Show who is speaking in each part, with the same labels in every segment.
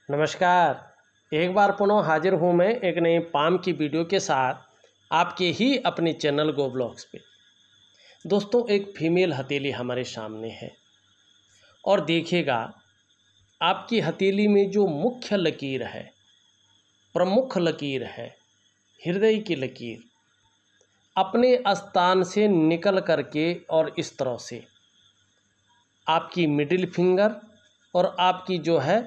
Speaker 1: नमस्कार। एक बार पुनः हाजिर हूँ मैं एक नए पाम की वीडियो के साथ आपके ही अपने चैनल गो ब्लॉग्स पे। दोस्तों, एक फीमेल हथेली हमारे सामने है और देखिएगा आपकी हथेली में जो मुख्य लकीर है, प्रमुख लकीर है, हृदय की लकीर, अपने स्थान से निकल करके और इस तरह से आपकी मिडिल फिंगर और आपकी जो है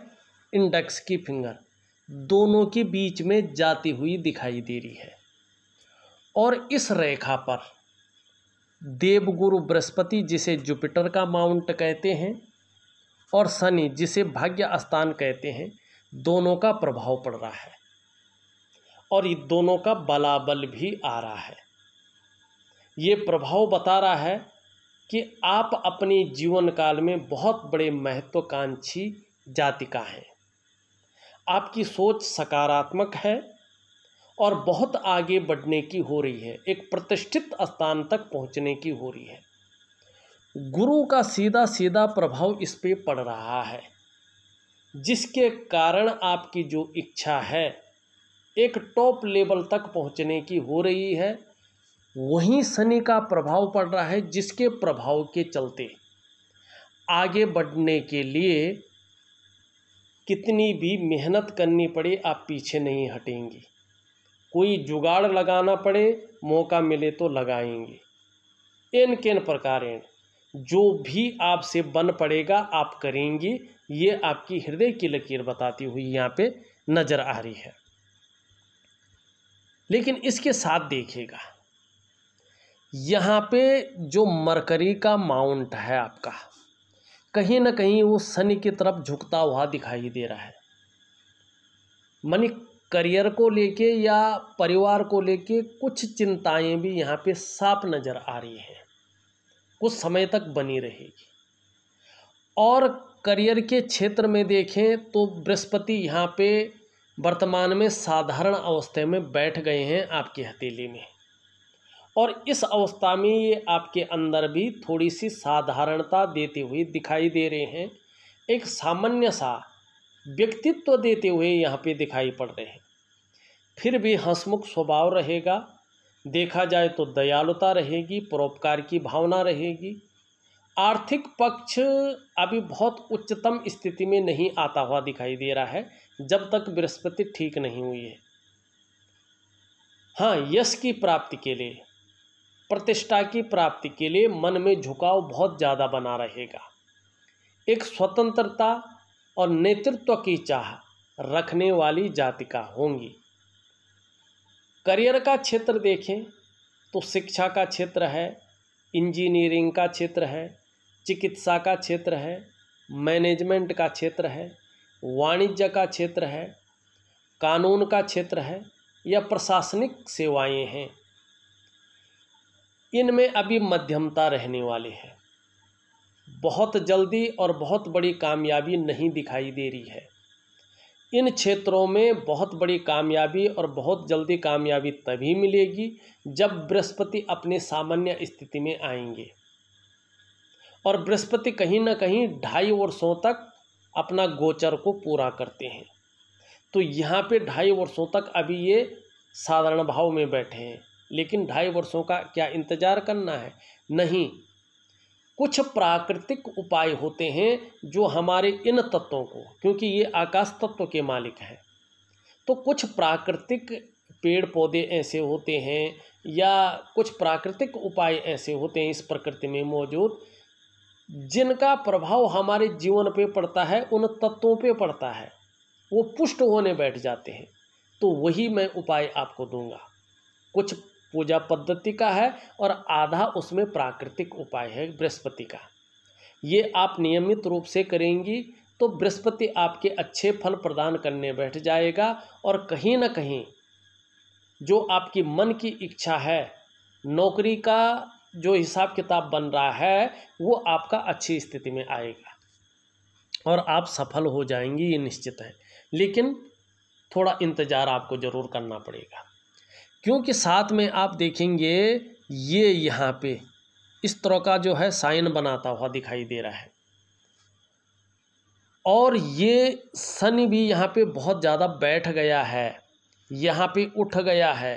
Speaker 1: इंडेक्स की फिंगर दोनों के बीच में जाती हुई दिखाई दे रही है। और इस रेखा पर देवगुरु बृहस्पति, जिसे जुपिटर का माउंट कहते हैं, और शनि, जिसे भाग्य स्थान कहते हैं, दोनों का प्रभाव पड़ रहा है और ये दोनों का बलाबल भी आ रहा है। ये प्रभाव बता रहा है कि आप अपने जीवन काल में बहुत बड़े महत्वाकांक्षी जातिका हैं। आपकी सोच सकारात्मक है और बहुत आगे बढ़ने की हो रही है, एक प्रतिष्ठित स्थान तक पहुंचने की हो रही है। गुरु का सीधा सीधा प्रभाव इस पे पड़ रहा है, जिसके कारण आपकी जो इच्छा है एक टॉप लेवल तक पहुंचने की हो रही है। वहीं शनि का प्रभाव पड़ रहा है, जिसके प्रभाव के चलते आगे बढ़ने के लिए कितनी भी मेहनत करनी पड़े आप पीछे नहीं हटेंगी। कोई जुगाड़ लगाना पड़े, मौका मिले तो लगाएंगे। इन किन प्रकार जो भी आपसे बन पड़ेगा आप करेंगी। ये आपकी हृदय की लकीर बताती हुई यहाँ पे नज़र आ रही है। लेकिन इसके साथ देखिएगा, यहाँ पे जो मरकरी का माउंट है आपका, कहीं ना कहीं वो शनि की तरफ झुकता हुआ दिखाई दे रहा है। मानी करियर को लेके या परिवार को लेके कुछ चिंताएं भी यहाँ पे साफ नज़र आ रही हैं, कुछ समय तक बनी रहेगी। और करियर के क्षेत्र में देखें तो बृहस्पति यहाँ पे वर्तमान में साधारण अवस्था में बैठ गए हैं आपकी हथेली में, और इस अवस्था में ये आपके अंदर भी थोड़ी सी साधारणता देते हुए दिखाई दे रहे हैं। एक सामान्य सा व्यक्तित्व देते हुए यहाँ पे दिखाई पड़ रहे हैं। फिर भी हंसमुख स्वभाव रहेगा, देखा जाए तो दयालुता रहेगी, परोपकार की भावना रहेगी। आर्थिक पक्ष अभी बहुत उच्चतम स्थिति में नहीं आता हुआ दिखाई दे रहा है जब तक बृहस्पति ठीक नहीं हुई है। हाँ, यश की प्राप्ति के लिए, प्रतिष्ठा की प्राप्ति के लिए मन में झुकाव बहुत ज़्यादा बना रहेगा। एक स्वतंत्रता और नेतृत्व की चाह रखने वाली जातिका होंगी। करियर का क्षेत्र देखें तो शिक्षा का क्षेत्र है, इंजीनियरिंग का क्षेत्र है, चिकित्सा का क्षेत्र है, मैनेजमेंट का क्षेत्र है, वाणिज्य का क्षेत्र है, कानून का क्षेत्र है या प्रशासनिक सेवाएं हैं। इनमें अभी मध्यमता रहने वाली है। बहुत जल्दी और बहुत बड़ी कामयाबी नहीं दिखाई दे रही है। इन क्षेत्रों में बहुत बड़ी कामयाबी और बहुत जल्दी कामयाबी तभी मिलेगी जब बृहस्पति अपने सामान्य स्थिति में आएंगे। और बृहस्पति कहीं ना कहीं 2.5 वर्षों तक अपना गोचर को पूरा करते हैं। तो यहाँ पे 2.5 वर्षों तक अभी ये साधारण भाव में बैठे हैं, लेकिन 2.5 वर्षों का क्या इंतज़ार करना है? नहीं। कुछ प्राकृतिक उपाय होते हैं जो हमारे इन तत्वों को, क्योंकि ये आकाश तत्व के मालिक हैं, तो कुछ प्राकृतिक पेड़ पौधे ऐसे होते हैं या कुछ प्राकृतिक उपाय ऐसे होते हैं इस प्रकृति में मौजूद, जिनका प्रभाव हमारे जीवन पे पड़ता है, उन तत्वों पे पड़ता है, वो पुष्ट होने बैठ जाते हैं। तो वही मैं उपाय आपको दूंगा। कुछ पूजा पद्धति का है और आधा उसमें प्राकृतिक उपाय है बृहस्पति का। ये आप नियमित रूप से करेंगी तो बृहस्पति आपके अच्छे फल प्रदान करने बैठ जाएगा, और कहीं ना कहीं जो आपकी मन की इच्छा है, नौकरी का जो हिसाब किताब बन रहा है, वो आपका अच्छी स्थिति में आएगा और आप सफल हो जाएंगी, ये निश्चित है। लेकिन थोड़ा इंतज़ार आपको ज़रूर करना पड़ेगा, क्योंकि साथ में आप देखेंगे ये यहाँ पे इस तरह का जो है साइन बनाता हुआ दिखाई दे रहा है। और ये शनि भी यहाँ पे बहुत ज़्यादा बैठ गया है, यहाँ पे उठ गया है।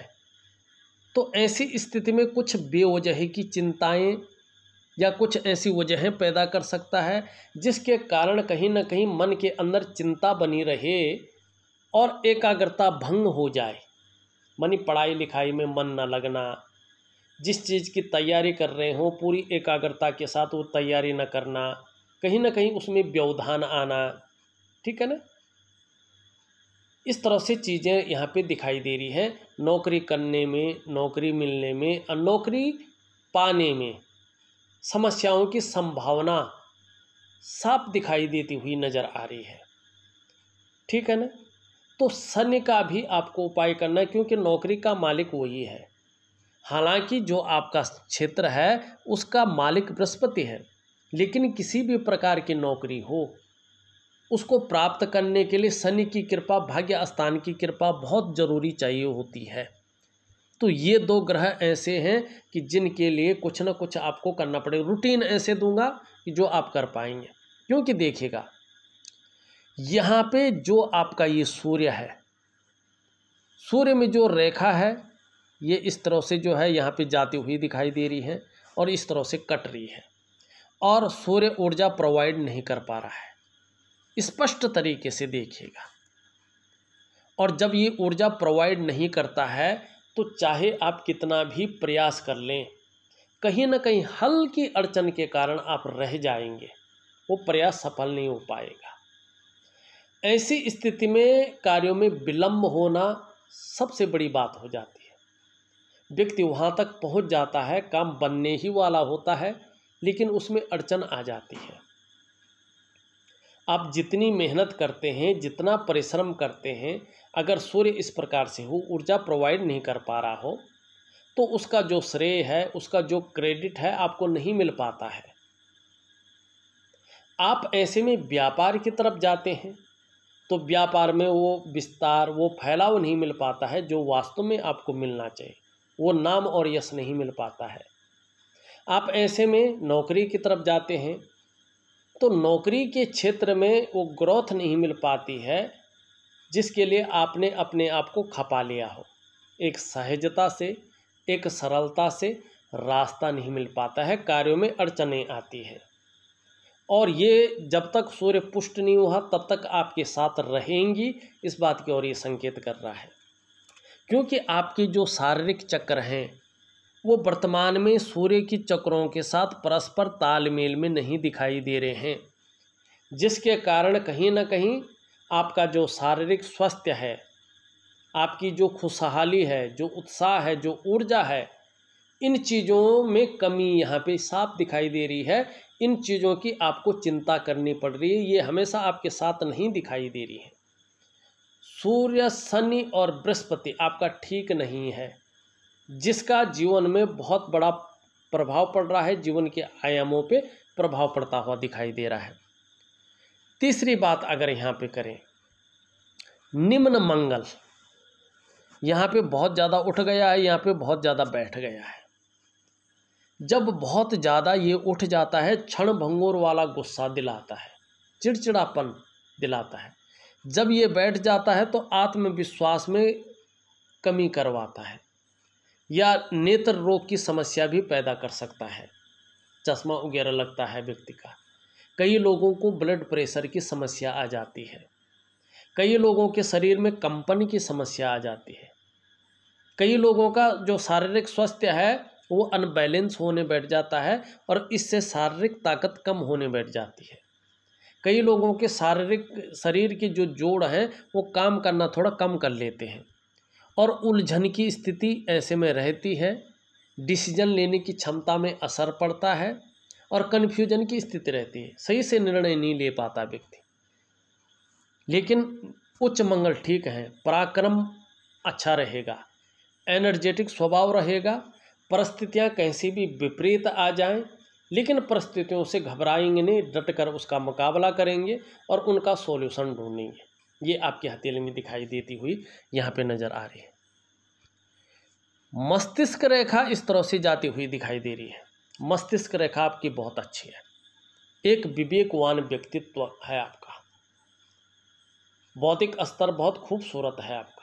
Speaker 1: तो ऐसी स्थिति में कुछ बेवजह की चिंताएं या कुछ ऐसी वजहें पैदा कर सकता है जिसके कारण कहीं ना कहीं मन के अंदर चिंता बनी रहे और एकाग्रता भंग हो जाए। मानी पढ़ाई लिखाई में मन न लगना, जिस चीज़ की तैयारी कर रहे हो पूरी एकाग्रता के साथ वो तैयारी न करना, कहीं ना कहीं उसमें व्यवधान आना, ठीक है ना। इस तरह से चीज़ें यहाँ पे दिखाई दे रही हैं। नौकरी करने में, नौकरी मिलने में और नौकरी पाने में समस्याओं की संभावना साफ दिखाई देती हुई नज़र आ रही है, ठीक है ना। तो शनि का भी आपको उपाय करना है, क्योंकि नौकरी का मालिक वही है। हालांकि जो आपका क्षेत्र है उसका मालिक बृहस्पति है, लेकिन किसी भी प्रकार की नौकरी हो उसको प्राप्त करने के लिए शनि की कृपा, भाग्य स्थान की कृपा बहुत ज़रूरी चाहिए होती है। तो ये दो ग्रह ऐसे हैं कि जिनके लिए कुछ ना कुछ आपको करना पड़ेगा। रूटीन ऐसे दूंगा कि जो आप कर पाएंगे, क्योंकि देखिएगा यहाँ पे जो आपका ये सूर्य है, सूर्य में जो रेखा है ये इस तरह से जो है यहाँ पे जाती हुई दिखाई दे रही है और इस तरह से कट रही है, और सूर्य ऊर्जा प्रोवाइड नहीं कर पा रहा है, स्पष्ट तरीके से देखिएगा। और जब ये ऊर्जा प्रोवाइड नहीं करता है तो चाहे आप कितना भी प्रयास कर लें, कहीं ना कहीं हल्की अड़चन के कारण आप रह जाएंगे, वो प्रयास सफल नहीं हो पाएगा। ऐसी स्थिति में कार्यों में विलंब होना सबसे बड़ी बात हो जाती है। व्यक्ति वहाँ तक पहुँच जाता है, काम बनने ही वाला होता है, लेकिन उसमें अड़चन आ जाती है। आप जितनी मेहनत करते हैं, जितना परिश्रम करते हैं, अगर सूर्य इस प्रकार से हो, ऊर्जा प्रोवाइड नहीं कर पा रहा हो, तो उसका जो श्रेय है, उसका जो क्रेडिट है आपको नहीं मिल पाता है। आप ऐसे में व्यापार की तरफ जाते हैं तो व्यापार में वो विस्तार, वो फैलाव नहीं मिल पाता है जो वास्तव में आपको मिलना चाहिए, वो नाम और यश नहीं मिल पाता है। आप ऐसे में नौकरी की तरफ जाते हैं तो नौकरी के क्षेत्र में वो ग्रोथ नहीं मिल पाती है जिसके लिए आपने अपने आप को खपा लिया हो। एक सहजता से, एक सरलता से रास्ता नहीं मिल पाता है, कार्यों में अड़चनें आती हैं। और ये जब तक सूर्य पुष्ट नहीं हुआ तब तक आपके साथ रहेंगी, इस बात की ओर ये संकेत कर रहा है। क्योंकि आपके जो शारीरिक चक्र हैं वो वर्तमान में सूर्य की चक्रों के साथ परस्पर तालमेल में नहीं दिखाई दे रहे हैं, जिसके कारण कहीं ना कहीं आपका जो शारीरिक स्वास्थ्य है, आपकी जो खुशहाली है, जो उत्साह है, जो ऊर्जा है, इन चीज़ों में कमी यहाँ पे साफ दिखाई दे रही है। इन चीज़ों की आपको चिंता करनी पड़ रही है, ये हमेशा आपके साथ नहीं दिखाई दे रही है। सूर्य, शनि और बृहस्पति आपका ठीक नहीं है, जिसका जीवन में बहुत बड़ा प्रभाव पड़ रहा है, जीवन के आयामों पे प्रभाव पड़ता हुआ दिखाई दे रहा है। तीसरी बात अगर यहाँ पे करें, निम्न मंगल यहाँ पे बहुत ज़्यादा उठ गया है, यहाँ पे बहुत ज़्यादा बैठ गया है। जब बहुत ज़्यादा ये उठ जाता है, क्षण भंगुर वाला गुस्सा दिलाता है, चिड़चिड़ापन दिलाता है। जब ये बैठ जाता है तो आत्मविश्वास में कमी करवाता है, या नेत्र रोग की समस्या भी पैदा कर सकता है, चश्मा वगैरह लगता है व्यक्ति का। कई लोगों को ब्लड प्रेशर की समस्या आ जाती है, कई लोगों के शरीर में कंपन की समस्या आ जाती है, कई लोगों का जो शारीरिक स्वास्थ्य है वो अनबैलेंस होने बैठ जाता है और इससे शारीरिक ताकत कम होने बैठ जाती है। कई लोगों के शरीर के जो जोड़ हैं वो काम करना थोड़ा कम कर लेते हैं और उलझन की स्थिति ऐसे में रहती है। डिसीजन लेने की क्षमता में असर पड़ता है और कन्फ्यूजन की स्थिति रहती है, सही से निर्णय नहीं ले पाता व्यक्ति। लेकिन उच्च मंगल ठीक है, पराक्रम अच्छा रहेगा, एनर्जेटिक स्वभाव रहेगा। परिस्थितियाँ कैसी भी विपरीत आ जाएं, लेकिन परिस्थितियों से घबराएंगे नहीं, डटकर उसका मुकाबला करेंगे और उनका सॉल्यूशन ढूंढेंगे। ये आपकी हथेली में दिखाई देती हुई यहाँ पे नज़र आ रही है। मस्तिष्क रेखा इस तरह से जाती हुई दिखाई दे रही है। मस्तिष्क रेखा आपकी बहुत अच्छी है, एक विवेकवान व्यक्तित्व है आपका, बौद्धिक स्तर बहुत खूबसूरत है आपका।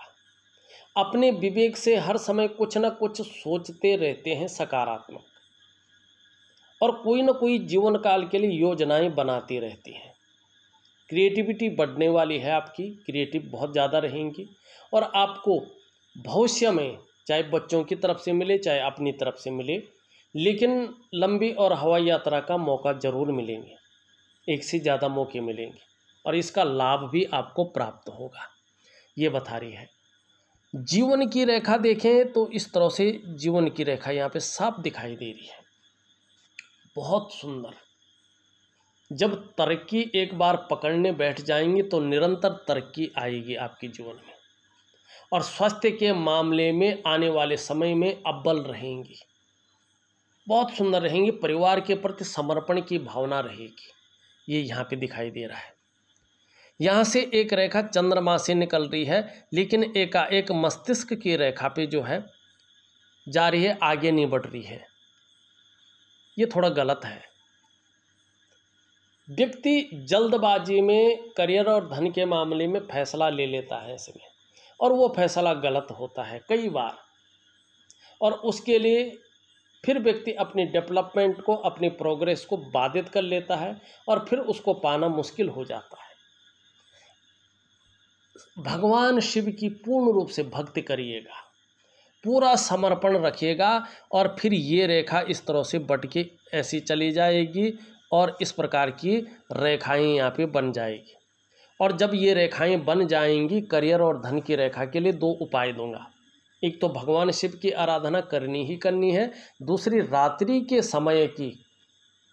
Speaker 1: अपने विवेक से हर समय कुछ न कुछ सोचते रहते हैं सकारात्मक, और कोई न कोई जीवन काल के लिए योजनाएं बनाती रहती हैं। क्रिएटिविटी बढ़ने वाली है आपकी, क्रिएटिव बहुत ज़्यादा रहेंगी, और आपको भविष्य में चाहे बच्चों की तरफ से मिले चाहे अपनी तरफ से मिले, लेकिन लंबी और हवाई यात्रा का मौका ज़रूर मिलेंगे, एक से ज़्यादा मौके मिलेंगे, और इसका लाभ भी आपको प्राप्त होगा, ये बता रही है। जीवन की रेखा देखें तो इस तरह से जीवन की रेखा यहाँ पे साफ दिखाई दे रही है, बहुत सुंदर। जब तरक्की एक बार पकड़ने बैठ जाएंगे तो निरंतर तरक्की आएगी आपके जीवन में, और स्वास्थ्य के मामले में आने वाले समय में अव्वल रहेंगी, बहुत सुंदर रहेंगी। परिवार के प्रति समर्पण की भावना रहेगी, ये यहाँ पे दिखाई दे रहा है। यहाँ से एक रेखा चंद्रमा से निकल रही है, लेकिन एकाएक मस्तिष्क की रेखा पे जो है जा रही है, आगे नहीं बढ़ रही है, ये थोड़ा गलत है। व्यक्ति जल्दबाजी में करियर और धन के मामले में फैसला ले लेता है इसमें, और वो फैसला गलत होता है कई बार, और उसके लिए फिर व्यक्ति अपनी डेवलपमेंट को, अपनी प्रोग्रेस को बाधित कर लेता है, और फिर उसको पाना मुश्किल हो जाता है। भगवान शिव की पूर्ण रूप से भक्ति करिएगा, पूरा समर्पण रखिएगा, और फिर ये रेखा इस तरह से बढ़ के ऐसी चली जाएगी, और इस प्रकार की रेखाएं यहाँ पे बन जाएगी। और जब ये रेखाएं बन जाएंगी, करियर और धन की रेखा के लिए 2 उपाय दूंगा। एक तो भगवान शिव की आराधना करनी ही करनी है, दूसरी रात्रि के समय की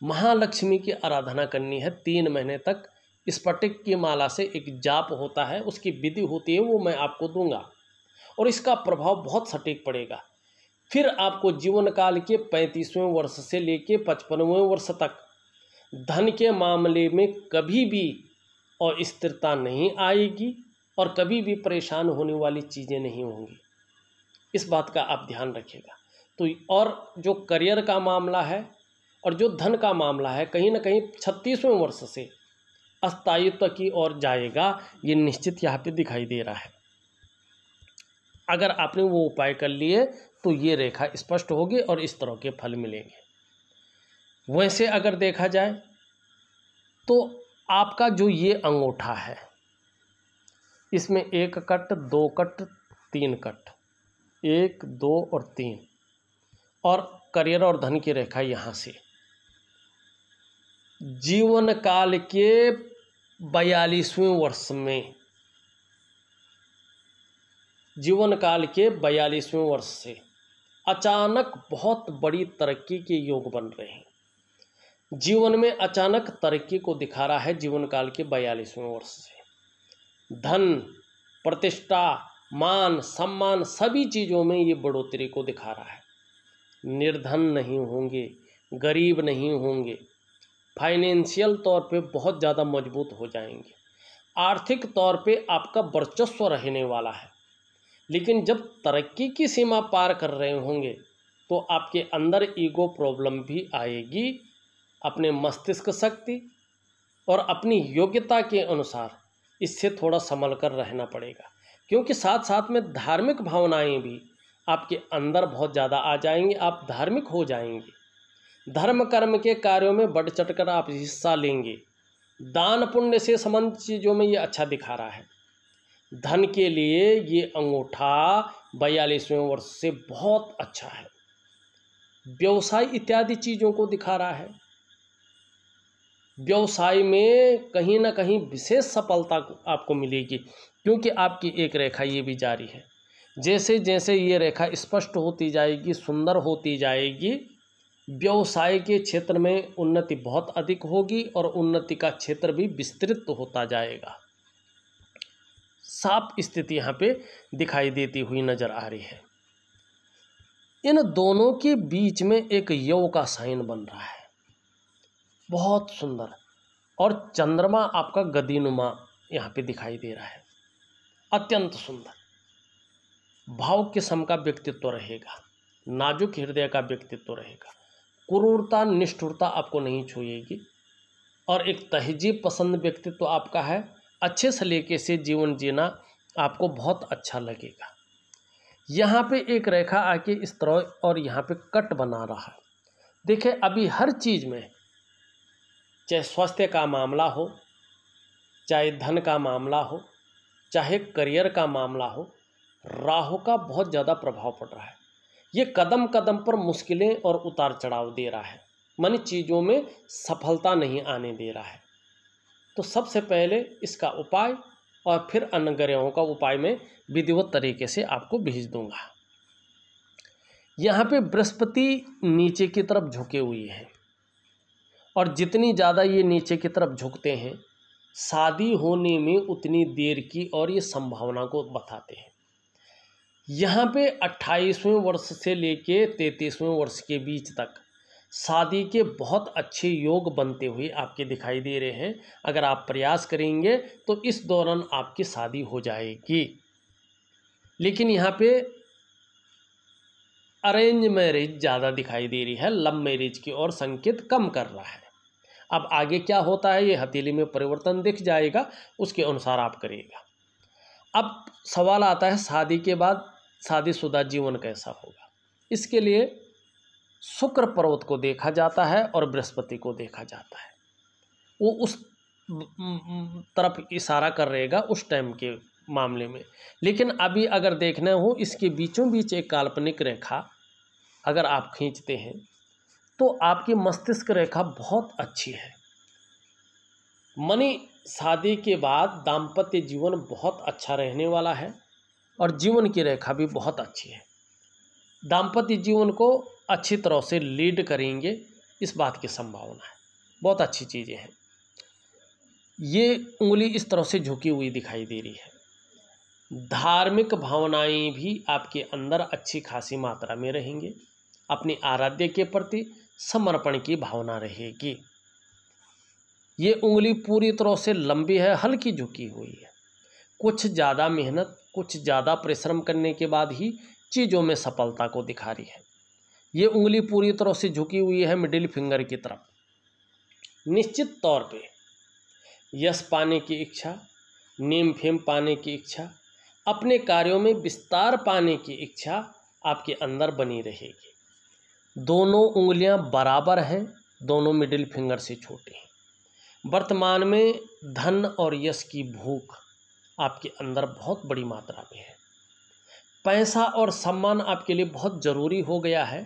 Speaker 1: महालक्ष्मी की आराधना करनी है 3 महीने तक। स्फटिक की माला से एक जाप होता है, उसकी विधि होती है, वो मैं आपको दूंगा, और इसका प्रभाव बहुत सटीक पड़ेगा। फिर आपको जीवन काल के 35वें वर्ष से लेके 55वें वर्ष तक धन के मामले में कभी भी अस्थिरता नहीं आएगी, और कभी भी परेशान होने वाली चीज़ें नहीं होंगी, इस बात का आप ध्यान रखिएगा। तो और जो करियर का मामला है और जो धन का मामला है, कहीं ना कहीं 36वें वर्ष से अस्थायित्व की ओर जाएगा, ये निश्चित यहाँ पे दिखाई दे रहा है। अगर आपने वो उपाय कर लिए तो ये रेखा स्पष्ट होगी और इस तरह के फल मिलेंगे। वैसे अगर देखा जाए तो आपका जो ये अंगूठा है, इसमें 1 कट, 2 कट, 3 कट, 1, 2 और 3, और करियर और धन की रेखा यहाँ से जीवन काल के 42वें वर्ष में, जीवन काल के 42वें वर्ष से अचानक बहुत बड़ी तरक्की के योग बन रहे हैं। जीवन में अचानक तरक्की को दिखा रहा है जीवन काल के 42वें वर्ष से। धन, प्रतिष्ठा, मान, सम्मान, सभी चीज़ों में ये बढ़ोतरी को दिखा रहा है। निर्धन नहीं होंगे, गरीब नहीं होंगे, फाइनेंशियल तौर पे बहुत ज़्यादा मजबूत हो जाएंगे, आर्थिक तौर पे आपका वर्चस्व रहने वाला है। लेकिन जब तरक्की की सीमा पार कर रहे होंगे तो आपके अंदर ईगो प्रॉब्लम भी आएगी। अपने मस्तिष्क शक्ति और अपनी योग्यता के अनुसार इससे थोड़ा संभल कर रहना पड़ेगा, क्योंकि साथ साथ में धार्मिक भावनाएं भी आपके अंदर बहुत ज़्यादा आ जाएंगी, आप धार्मिक हो जाएंगे, धर्म कर्म के कार्यों में बढ़ चढ़ कर आप हिस्सा लेंगे। दान पुण्य से संबंधित चीज़ों में ये अच्छा दिखा रहा है। धन के लिए ये अंगूठा 42वें वर्ष से बहुत अच्छा है। व्यवसाय इत्यादि चीज़ों को दिखा रहा है। व्यवसाय में कहीं ना कहीं विशेष सफलता आपको मिलेगी, क्योंकि आपकी एक रेखा ये भी जारी है। जैसे जैसे ये रेखा स्पष्ट होती जाएगी, सुंदर होती जाएगी, व्यवसाय के क्षेत्र में उन्नति बहुत अधिक होगी और उन्नति का क्षेत्र भी विस्तृत होता जाएगा। साफ स्थिति यहाँ पे दिखाई देती हुई नजर आ रही है। इन दोनों के बीच में एक यव का साइन बन रहा है, बहुत सुंदर, और चंद्रमा आपका गदिनुमा यहाँ पे दिखाई दे रहा है, अत्यंत सुंदर। भाव किस्म का व्यक्तित्व रहेगा, नाजुक हृदय का व्यक्तित्व रहेगा, क्रूरता निष्ठुरता आपको नहीं छुएगी, और एक तहजीब पसंद व्यक्तित्व आपका है। अच्छे सलीके से जीवन जीना आपको बहुत अच्छा लगेगा। यहाँ पे एक रेखा आके इस तरह और यहाँ पे कट बना रहा है। देखिए अभी हर चीज़ में, चाहे स्वास्थ्य का मामला हो, चाहे धन का मामला हो, चाहे करियर का मामला हो, राहु का बहुत ज़्यादा प्रभाव पड़ रहा है। ये कदम कदम पर मुश्किलें और उतार चढ़ाव दे रहा है, मानी चीज़ों में सफलता नहीं आने दे रहा है। तो सबसे पहले इसका उपाय और फिर अन्य ग्रहों का उपाय मैं विधिवत तरीके से आपको भेज दूंगा। यहाँ पे बृहस्पति नीचे की तरफ झुके हुए हैं और जितनी ज़्यादा ये नीचे की तरफ झुकते हैं, शादी होने में उतनी देर की और ये संभावना को बताते हैं। यहाँ पे 28वें वर्ष से लेके 33वें वर्ष के बीच तक शादी के बहुत अच्छे योग बनते हुए आपके दिखाई दे रहे हैं। अगर आप प्रयास करेंगे तो इस दौरान आपकी शादी हो जाएगी। लेकिन यहाँ पे अरेंज मैरिज ज़्यादा दिखाई दे रही है, लव मैरिज की ओर संकेत कम कर रहा है। अब आगे क्या होता है ये हथेली में परिवर्तन दिख जाएगा, उसके अनुसार आप करिएगा। अब सवाल आता है शादी के बाद शादीशुदा जीवन कैसा होगा। इसके लिए शुक्र पर्वत को देखा जाता है और बृहस्पति को देखा जाता है। वो उस तरफ इशारा कर रहेगा उस टाइम के मामले में। लेकिन अभी अगर देखना हो, इसके बीचों बीच एक काल्पनिक रेखा अगर आप खींचते हैं तो आपकी मस्तिष्क रेखा बहुत अच्छी है। मानी शादी के बाद दाम्पत्य जीवन बहुत अच्छा रहने वाला है और जीवन की रेखा भी बहुत अच्छी है। दाम्पत्य जीवन को अच्छी तरह से लीड करेंगे, इस बात की संभावना है। बहुत अच्छी चीज़ें हैं। ये उंगली इस तरह से झुकी हुई दिखाई दे रही है। धार्मिक भावनाएं भी आपके अंदर अच्छी खासी मात्रा में रहेंगे। अपनी आराध्य के प्रति समर्पण की भावना रहेगी। ये उंगली पूरी तरह से लंबी है, हल्की झुकी हुई है। कुछ ज़्यादा मेहनत, कुछ ज़्यादा परिश्रम करने के बाद ही चीज़ों में सफलता को दिखा रही है। ये उंगली पूरी तरह से झुकी हुई है मिडिल फिंगर की तरफ। निश्चित तौर पे यश पाने की इच्छा, नेम फेम पाने की इच्छा, अपने कार्यों में विस्तार पाने की इच्छा आपके अंदर बनी रहेगी। दोनों उंगलियां बराबर हैं, दोनों मिडिल फिंगर से छोटे हैं। वर्तमान में धन और यश की भूख आपके अंदर बहुत बड़ी मात्रा में है। पैसा और सम्मान आपके लिए बहुत ज़रूरी हो गया है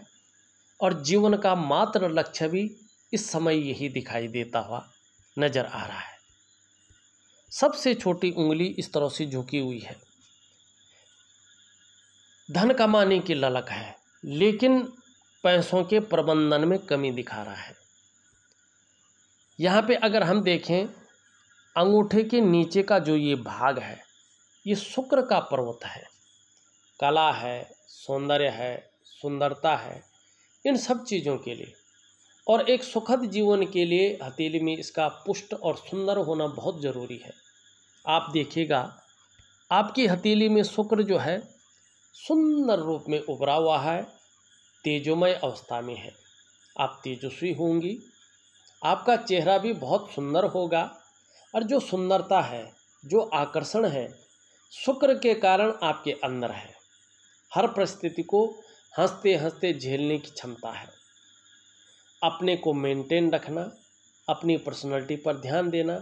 Speaker 1: और जीवन का मात्र लक्ष्य भी इस समय यही दिखाई देता हुआ नज़र आ रहा है। सबसे छोटी उंगली इस तरह से झुकी हुई है। धन कमाने की ललक है, लेकिन पैसों के प्रबंधन में कमी दिखा रहा है। यहाँ पे अगर हम देखें, अंगूठे के नीचे का जो ये भाग है, ये शुक्र का पर्वत है। कला है, सौंदर्य है, सुंदरता है, इन सब चीज़ों के लिए और एक सुखद जीवन के लिए हथेली में इसका पुष्ट और सुंदर होना बहुत ज़रूरी है। आप देखिएगा आपकी हथेली में शुक्र जो है सुंदर रूप में उभरा हुआ है, तेजोमय अवस्था में है। आप तेजस्वी होंगी, आपका चेहरा भी बहुत सुंदर होगा और जो सुंदरता है, जो आकर्षण है, शुक्र के कारण आपके अंदर है। हर परिस्थिति को हंसते हंसते झेलने की क्षमता है। अपने को मेंटेन रखना, अपनी पर्सनैलिटी पर ध्यान देना,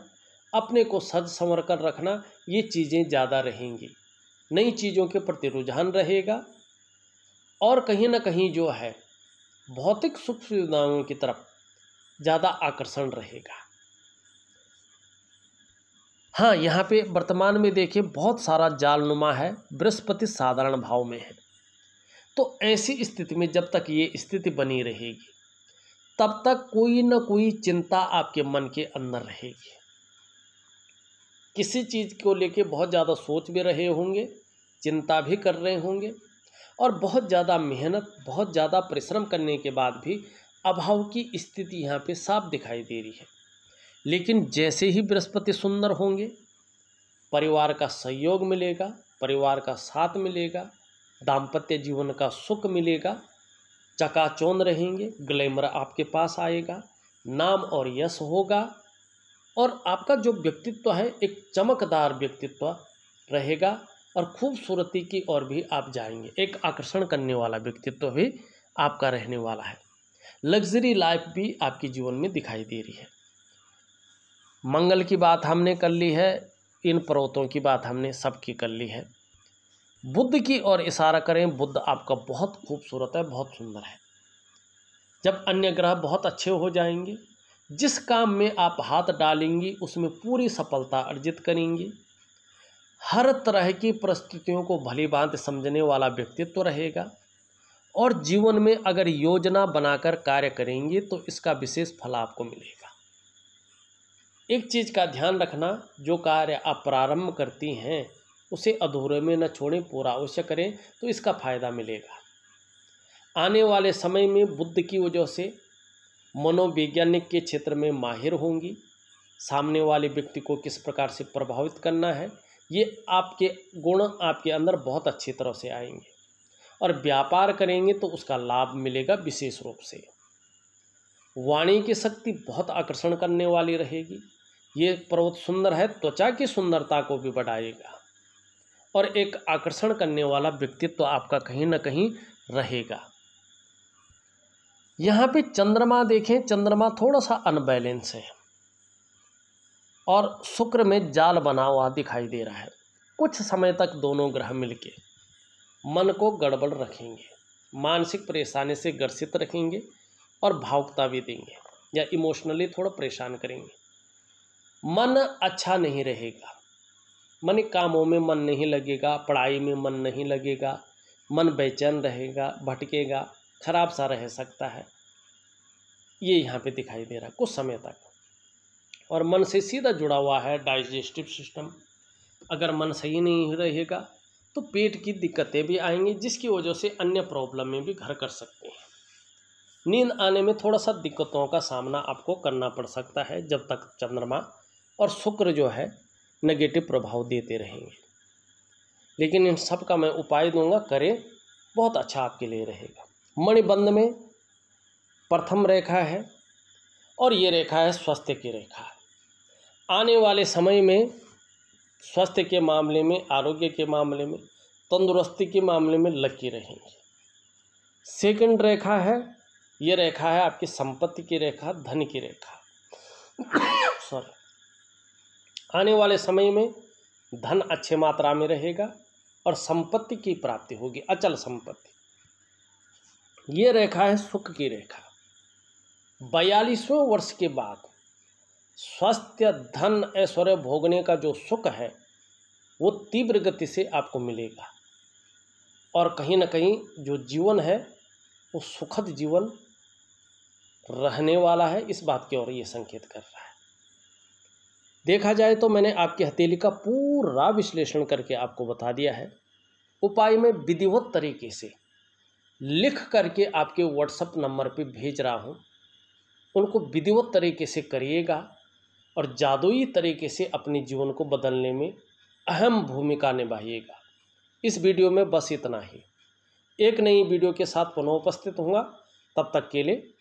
Speaker 1: अपने को सज संवर कर रखना, ये चीज़ें ज़्यादा रहेंगी। नई चीज़ों के प्रति रुझान रहेगा और कहीं ना कहीं जो है भौतिक सुख सुविधाओं की तरफ ज़्यादा आकर्षण रहेगा। हाँ, यहाँ पे वर्तमान में देखिए बहुत सारा जालनुमा है, बृहस्पति साधारण भाव में है। तो ऐसी स्थिति में जब तक ये स्थिति बनी रहेगी तब तक कोई न कोई चिंता आपके मन के अंदर रहेगी। किसी चीज़ को लेके बहुत ज़्यादा सोच भी रहे होंगे, चिंता भी कर रहे होंगे और बहुत ज़्यादा मेहनत, बहुत ज़्यादा परिश्रम करने के बाद भी अभाव की स्थिति यहाँ पे साफ दिखाई दे रही है। लेकिन जैसे ही बृहस्पति सुंदर होंगे, परिवार का सहयोग मिलेगा, परिवार का साथ मिलेगा, दाम्पत्य जीवन का सुख मिलेगा, चकाचौंध रहेंगे, ग्लैमर आपके पास आएगा, नाम और यश होगा और आपका जो व्यक्तित्व है एक चमकदार व्यक्तित्व रहेगा और खूबसूरती की ओर भी आप जाएंगे। एक आकर्षण करने वाला व्यक्तित्व भी आपका रहने वाला है। लग्जरी लाइफ भी आपके जीवन में दिखाई दे रही है। मंगल की बात हमने कर ली है, इन पर्वतों की बात हमने सबकी कर ली है। बुध की ओर इशारा करें, बुध आपका बहुत खूबसूरत है, बहुत सुंदर है। जब अन्य ग्रह बहुत अच्छे हो जाएंगे, जिस काम में आप हाथ डालेंगी उसमें पूरी सफलता अर्जित करेंगी। हर तरह की परिस्थितियों को भली भांति समझने वाला व्यक्तित्व रहेगा और जीवन में अगर योजना बनाकर कार्य करेंगे तो इसका विशेष फल आपको मिलेगा। एक चीज़ का ध्यान रखना, जो कार्य आप प्रारंभ करती हैं उसे अधूरे में न छोड़ें, पूरा अवश्य करें तो इसका फायदा मिलेगा। आने वाले समय में बुध की वजह से मनोवैज्ञानिक के क्षेत्र में माहिर होंगी। सामने वाले व्यक्ति को किस प्रकार से प्रभावित करना है, ये आपके गुण आपके अंदर बहुत अच्छी तरह से आएंगे और व्यापार करेंगे तो उसका लाभ मिलेगा विशेष रूप से। वाणी की शक्ति बहुत आकर्षण करने वाली रहेगी। ये पर्वत सुंदर है, त्वचा की सुंदरता को भी बढ़ाएगा और एक आकर्षण करने वाला व्यक्तित्व आपका कहीं ना कहीं रहेगा। यहाँ पे चंद्रमा देखें, चंद्रमा थोड़ा सा अनबैलेंस है और शुक्र में जाल बना हुआ दिखाई दे रहा है। कुछ समय तक दोनों ग्रह मिलके मन को गड़बड़ रखेंगे, मानसिक परेशानी से ग्रसित रखेंगे और भावुकता भी देंगे या इमोशनली थोड़ा परेशान करेंगे। मन अच्छा नहीं रहेगा, मन कामों में मन नहीं लगेगा, पढ़ाई में मन नहीं लगेगा, मन बेचैन रहेगा, भटकेगा, खराब सा रह सकता है। ये यहाँ पे दिखाई दे रहा है कुछ समय तक। और मन से सीधा जुड़ा हुआ है डाइजेस्टिव सिस्टम। अगर मन सही नहीं रहेगा तो पेट की दिक्कतें भी आएंगी, जिसकी वजह से अन्य प्रॉब्लम में भी घर कर सकते हैं। नींद आने में थोड़ा सा दिक्कतों का सामना आपको करना पड़ सकता है जब तक चंद्रमा और शुक्र जो है नेगेटिव प्रभाव देते रहेंगे। लेकिन इन सब का मैं उपाय दूंगा, करें, बहुत अच्छा आपके लिए रहेगा। मणिबंध में प्रथम रेखा है और ये रेखा है स्वास्थ्य की रेखा। आने वाले समय में स्वास्थ्य के मामले में, आरोग्य के मामले में, तंदुरुस्ती के मामले में लकी रहेंगे। सेकंड रेखा है, ये रेखा है आपकी संपत्ति की रेखा, धन की रेखा। सॉरी, आने वाले समय में धन अच्छे मात्रा में रहेगा और संपत्ति की प्राप्ति होगी, अचल संपत्ति। ये रेखा है सुख की रेखा। 42वें वर्ष के बाद स्वास्थ्य, धन, ऐश्वर्य भोगने का जो सुख है वो तीव्र गति से आपको मिलेगा और कहीं ना कहीं जो जीवन है वो सुखद जीवन रहने वाला है, इस बात की ओर ये संकेत कर रहा है। देखा जाए तो मैंने आपकी हथेली का पूरा विश्लेषण करके आपको बता दिया है। उपाय में विधिवत तरीके से लिख करके आपके व्हाट्सएप नंबर पे भेज रहा हूँ, उनको विधिवत तरीके से करिएगा और जादुई तरीके से अपने जीवन को बदलने में अहम भूमिका निभाइएगा। इस वीडियो में बस इतना ही। एक नई वीडियो के साथ पुनः उपस्थित होऊंगा, तब तक के लिए